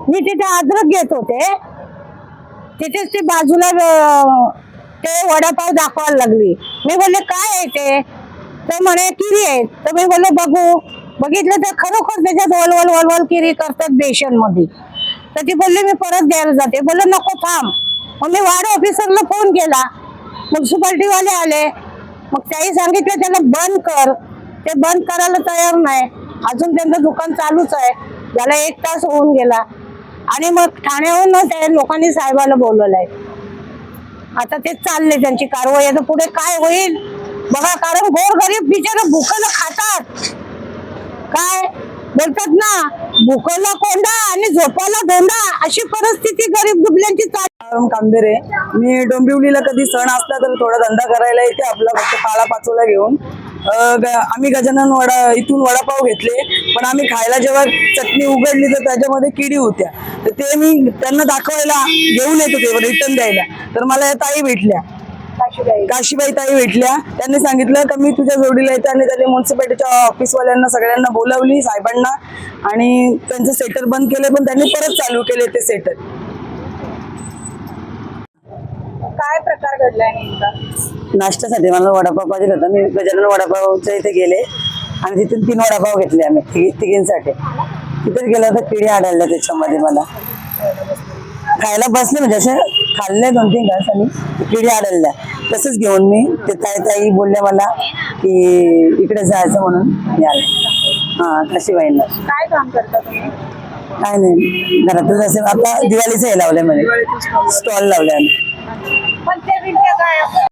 मी तिथे अद्रक घेत होते, तिथेच ती बाजूला ते वडापाव दाखवायला लागली. मी बोलले काय आहे ते? तर म्हणे किरी आहे. तर मी बोलले बघू. बघितलं तर खरोखर त्याच्यात वलवल वलवल किरी करतात बेसन मध्ये. तर ती बोलली मी परत द्यायला जाते. बोलले नको थांब. मग मी वार्ड ऑफिसरला फोन केला, म्युन्सिपाल्टी वाले आले. मग त्याही सांगितलं त्याला बंद कर. ते बंद करायला तयार नाही. अजून त्यांचं दुकान चालूच आहे. त्याला 1 तास होऊन गेला. आणि मग ठाण्याहून त्या लोकांनी साहेबाला बोलवलंय. आता ते चालले त्यांची कारवाई. आता पुढे काय होईल बघा. कारण गोरगरीब बिचारे भुकेला खातात. काय बोलतात ना, भुकेला कोंडा आणि झोपाला धोंडा, अशी परिस्थिती गरीब दुबल्यांची कांबेरे. मी डोंबिवलीला कधी सण असला तर थोडा धंदा करायला येते आपला, फक्त काळा पाचोला घेऊन. आम्ही गजानन इथून वडापाव घेतले, पण आम्ही खायला जेव्हा चटणी उघडली तर त्याच्यामध्ये किडी होत्या. तर ते मी त्यांना दाखवायला घेऊन येत होते रिटर्न द्यायला. तर मला या ताई भेटल्या, काशीबाई ताई भेटल्या. त्यांनी सांगितलं का मी तुझ्या जोडीला येते, आणि त्यांनी म्युन्सिपाल्टीच्या ऑफिसवाल्यांना सगळ्यांना बोलावली, साहेबांना, आणि त्यांचं सेटर बंद केले. पण त्यांनी परत चालू केले ते सेटर. काय प्रकार घडलाय नेमका? नाश्त्यासाठी मला वडापाव पाहिजे होता. मी गजानन वडापावच्या इथे गेले आणि तिथून 3 वडापाव घेतले आम्ही तिघींसाठी. तिथे गेलं तर किडी आढळल्या त्याच्यामध्ये. मला खायला बसले, म्हणजे असे खाल्ले 2-3 घास आणि किडी आढळल्या. तसंच घेऊन मी ते ताई बोलल्या मला की इकडे जायचं, म्हणून मी आले. हा, काशीबाईंना. काय काम करता तुम्ही? काय नाही, घरातच असे. आता दिवाळीचे हे लावले, म्हणजे स्टॉल लावले आम्ही. पण ते काय